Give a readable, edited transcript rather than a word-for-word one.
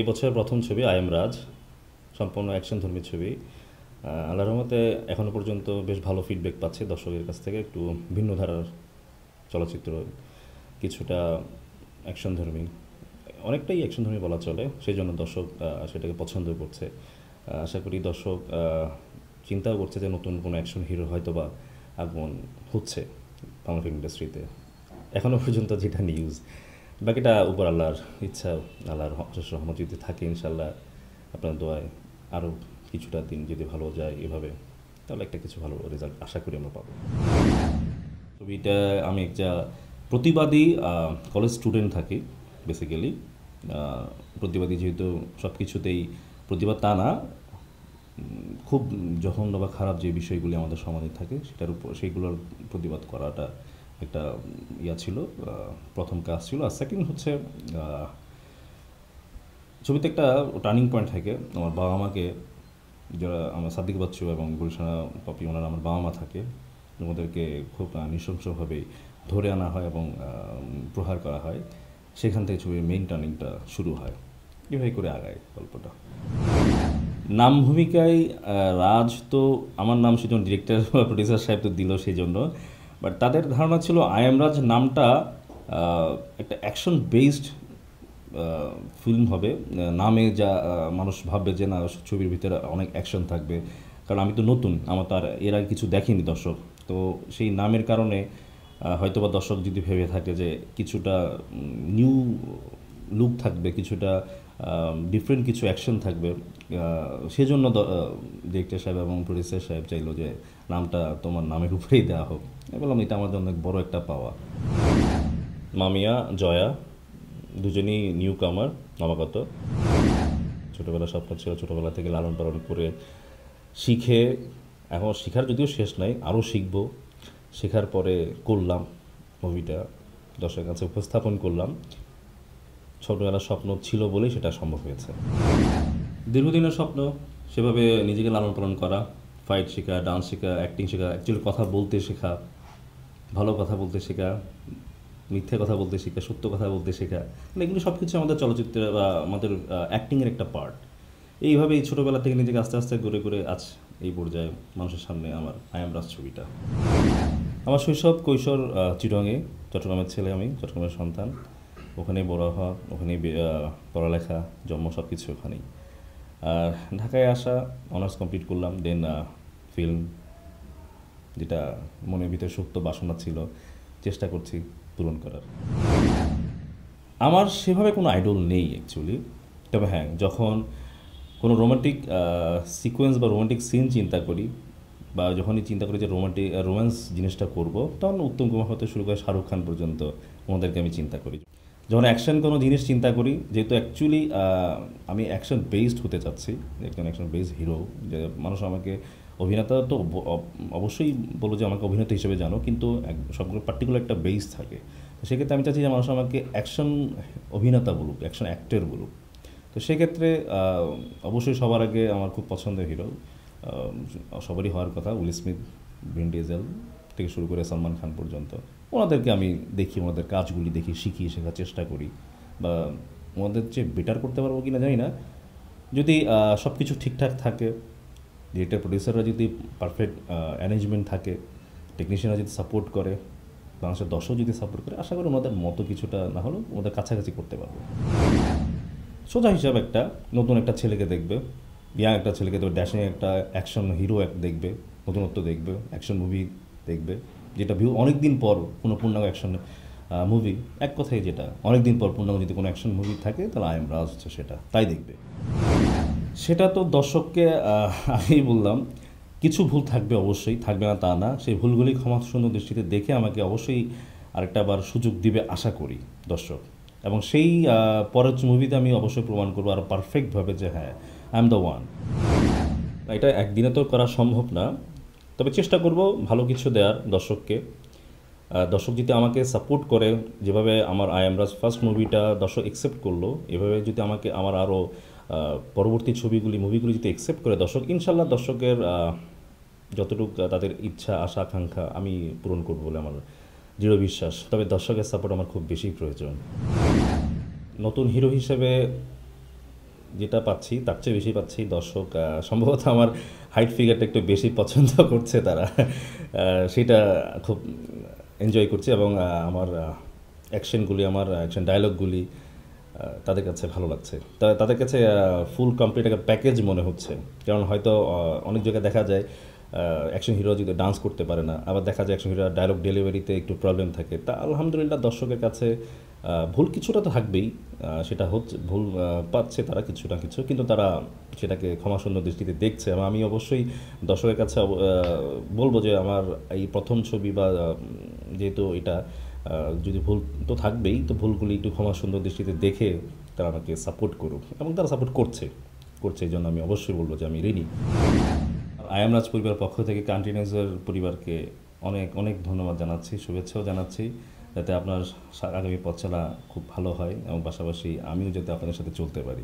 এই বছরের প্রথম ছবি আই এম রাজ, সম্পূর্ণ অ্যাকশনধর্মী ছবি। আল্লাহর রহমতে এখনও পর্যন্ত বেশ ভালো ফিডব্যাক পাচ্ছি দর্শকের কাছ থেকে। একটু ভিন্ন ধারার চলচ্চিত্র, কিছুটা অ্যাকশনধর্মী, অনেকটাই অ্যাকশনধর্মী বলা চলে, সেই জন্য দর্শক সেটাকে পছন্দ করছে। আশা করি দর্শক চিন্তাও করছে যে নতুন কোনো অ্যাকশন হিরো হয়তো বা আগমন হচ্ছে বাংলা ফিল্ম ইন্ডাস্ট্রিতে। এখনও পর্যন্ত যেটা নিউজ, বাকিটা উপর আল্লাহর ইচ্ছা, আল্লাহর রহমত যদি থাকে ইনশাল্লাহ, আপনার দোয়ায় আরও কিছুটা দিন যদি ভালো যায় এভাবে, তাহলে একটা কিছু ভালো রেজাল্ট আশা করি আমরা পাবো। ছবিটা আমি একটা প্রতিবাদী কলেজ স্টুডেন্ট থাকি বেসিক্যালি। প্রতিবাদী যেহেতু সব কিছুতেই প্রতিবাদ তা না, খুব জঘন্য বা খারাপ যে বিষয়গুলি আমাদের সমাজে থাকে সেটার উপর, সেইগুলোর প্রতিবাদ করাটা একটা ছিল, প্রথম কাজ ছিল। আর সেকেন্ড হচ্ছে ছবিতে একটা টার্নিং পয়েন্ট থাকে। আমার বাবা মাকে, যারা আমার সাদিক বাচ্চু এবং গুলশানা পপি, ওনারা আমার বাবা মা থাকে, ওদেরকে খুব নৃশংসভাবে ধরে আনা হয় এবং প্রহার করা হয়। সেখান থেকে ছবির মেইন টার্নিংটা শুরু হয়, এভাবে করে আগায় গল্পটা। নাম ভূমিকায় রাজ, তো আমার নাম সেজন্য ডিরেক্টর বা প্রডিউসার সাহেব তো দিল সেই জন্য, বাট তাদের ধারণা ছিল আই এম রাজ নামটা একটা অ্যাকশন বেসড ফিল্ম হবে। নামে যা মানুষ ভাববে যে না ছবির ভিতরে অনেক অ্যাকশন থাকবে, কারণ আমি তো নতুন, আমার তো আর এর আগে কিছু দেখেনি দর্শক, তো সেই নামের কারণে হয়তোবা দর্শক যদি ভেবে থাকে যে কিছুটা নিউ লুক থাকবে, কিছুটা ডিফারেন্ট কিছু অ্যাকশন থাকবে, সেজন্য ডিরেক্টর সাহেব এবং প্রডিউসার সাহেব চাইলো যে নামটা তোমার নামের উপরেই দেওয়া হোক। আমি বললাম এটা আমাদের অনেক বড় একটা পাওয়া। মামিয়া, জয়া দুজনই নিউ কামার, নবাগত। ছোটোবেলা স্বপ্ন ছিল ছোটোবেলা থেকে লালন পালন করে শিখে, এখন শেখার যদিও শেষ নাই, আরও শিখব। শেখার পরে করলাম মুভিটা, দর্শকের কাছে উপস্থাপন করলাম। ছোটোবেলার স্বপ্ন ছিল বলেই সেটা সম্ভব হয়েছে। দীর্ঘদিনের স্বপ্ন, সেভাবে নিজেকে লালন পালন করা, ফাইট শেখা, ডান্স শেখা, অ্যাক্টিং শেখা, অ্যাকচুয়ালি কথা বলতে শেখা, ভালো কথা বলতে শেখা, মিথ্যে কথা বলতে শেখা, সত্য কথা বলতে শেখা, মানে এগুলো সব কিছু আমাদের চলচ্চিত্রে বা আমাদের অ্যাক্টিংয়ের একটা পার্ট। এইভাবে এই ছোটোবেলা থেকে নিজেকে আস্তে আস্তে করে করে আজ এই পর্যায়ে মানুষের সামনে আমার আই এম রাজ ছবিটা। আমার শৈশব কৈশোর চিটংয়ে, চট্টগ্রামের ছেলে আমি, চট্টগ্রামের সন্তান। ওখানেই বড় হওয়া, ওখানেই পড়ালেখা, জন্ম, সব কিছু ওখানেই। আর ঢাকায় আসা, অনার্স কমপ্লিট করলাম, দেন ফিল্ম, যেটা মনের ভিতরে সুপ্ত বাসনা ছিল, চেষ্টা করছি পূরণ করার। আমার সেভাবে কোনো আইডল নেই অ্যাকচুয়ালি, তবে হ্যাঁ, যখন কোনো রোমান্টিক সিকোয়েন্স বা রোমান্টিক সিন চিন্তা করি, বা যখনই চিন্তা করি যে রোম্যান্স জিনিসটা করব, তখন উত্তম কুমার হতে শুরু করে শাহরুখ খান পর্যন্ত ওনাদেরকে আমি চিন্তা করি। যখন অ্যাকশন কোনো জিনিস চিন্তা করি, যেহেতু অ্যাকচুয়ালি আমি অ্যাকশন বেসড হতে চাচ্ছি, একজন অ্যাকশন বেসড হিরো, যে মানুষ আমাকে অভিনেতা তো অবশ্যই বলো যে আমাকে অভিনেতা হিসেবে জানো, কিন্তু সবগুলো পার্টিকুলার একটা বেস থাকে। তো সেক্ষেত্রে আমি চাচ্ছি যে মানুষ আমাকে অ্যাকশন অভিনেতা বলুক, অ্যাকশন অ্যাক্টর বলুক। তো সেক্ষেত্রে অবশ্যই সবার আগে আমার খুব পছন্দের হিরো, সবারই হওয়ার কথা, উইল স্মিথ, ভিন ডিজেল থেকে শুরু করে সালমান খান পর্যন্ত, ওনাদেরকে আমি দেখি, ওনাদের কাজগুলি দেখি, শিখি, শেখার চেষ্টা করি, বা ওনাদের চেয়ে বেটার করতে পারবো কি না জানি না। যদি সব কিছু ঠিকঠাক থাকে, ডিরেক্টর প্রডিউসাররা যদি পারফেক্ট অ্যারেঞ্জমেন্ট থাকে, টেকনিশিয়ানরা যদি সাপোর্ট করে, বাংলাদেশের দর্শক যদি সাপোর্ট করে, আশা করি ওনাদের মতো কিছুটা না হলেও ওনাদের কাছাকাছি করতে পারবো। সোজা হিসাব একটা নতুন একটা ছেলেকে দেখবে, ইয়াং একটা ছেলেকে দেখবে, ড্যাশিং একটা অ্যাকশন হিরো দেখবে, নতুনত্ব দেখবে, অ্যাকশন মুভি দেখবে, যেটা ভিউ অনেক দিন পর কোনো পূর্ণাঙ্গ অ্যাকশন মুভি, এক কথায় যেটা অনেক দিন পর পূর্ণাঙ্গ যদি কোনো অ্যাকশন মুভি থাকে, তাহলে আই এম রাজ হচ্ছে সেটা, তাই দেখবে। সেটা তো দর্শককে আগেই বললাম, কিছু ভুল থাকবে, অবশ্যই থাকবে না তা না, সেই ভুলগুলি ক্ষমা সুন্দর দৃষ্টিতে দেখে আমাকে অবশ্যই আরেকটা বার সুযোগ দিবে আশা করি দর্শক, এবং সেই পরের মুভিতে আমি অবশ্যই প্রমাণ করবো আরও পারফেক্টভাবে যে হ্যাঁ, আই এম দ্য ওয়ান। এটা একদিনে তো করা সম্ভব না, তবে চেষ্টা করব ভালো কিছু দেওয়ার দর্শককে। দর্শক যদি আমাকে সাপোর্ট করে, যেভাবে আমার আই এম রাজ ফার্স্ট মুভিটা দর্শক অ্যাকসেপ্ট করলো, এভাবে যদি আমাকে আমার আরও পরবর্তী মুভিগুলি যদি অ্যাকসেপ্ট করে দর্শক, ইনশাল্লাহ দর্শকের যতটুকু তাদের ইচ্ছা, আশা, আকাঙ্ক্ষা আমি পূরণ করবো বলে আমার দৃঢ় বিশ্বাস। তবে দর্শকের সাপোর্ট আমার খুব বেশি প্রয়োজন। নতুন হিরো হিসেবে যেটা পাচ্ছি তার চেয়ে বেশি পাচ্ছি। দর্শক সম্ভবত আমার হাইট ফিগারটা একটু বেশি পছন্দ করছে তারা। সেটা খুব এনজয় করছি এবং আমার অ্যাকশনগুলি, আমার অ্যাকশন ডায়লগগুলি তাদের কাছে ভালো লাগছে। তাদের কাছে ফুল কমপ্লিট একটা প্যাকেজ মনে হচ্ছে। কারণ হয়তো অনেক জায়গায় দেখা যায় অ্যাকশন হিরো যদি ডান্স করতে পারে না, আবার দেখা যায় অ্যাকশন হিরো ডায়লগ ডেলিভারিতে একটু প্রবলেম থাকে। তা আলহামদুলিল্লাহ দর্শকের কাছে ভুল কিছুটা তো থাকবেই, সেটা হচ্ছে ভুল পাচ্ছে তারা কিছু না কিছু, কিন্তু তারা সেটাকে ক্ষমাসুন্দর দৃষ্টিতে দেখছে এবং আমি অবশ্যই দর্শকের কাছে বলবো যে আমার এই প্রথম ছবি বা যেহেতু এটা যদি ভুল তো থাকবেই, তো ভুলগুলি একটু ক্ষমাসুন্দর দৃষ্টিতে দেখে তারা আমাকে সাপোর্ট করুক এবং তারা সাপোর্ট করছে এই জন্য আমি অবশ্যই বলবো যে আমি রেডি। আই এম রাজ পরিবারের পক্ষ থেকে কন্টিনিউসের পরিবারকে অনেক অনেক ধন্যবাদ জানাচ্ছি, শুভেচ্ছাও জানাচ্ছি, যাতে আপনার আগামী পথ চলা খুব ভালো হয় এবং পাশাপাশি আমিও যাতে আপনাদের সাথে চলতে পারি।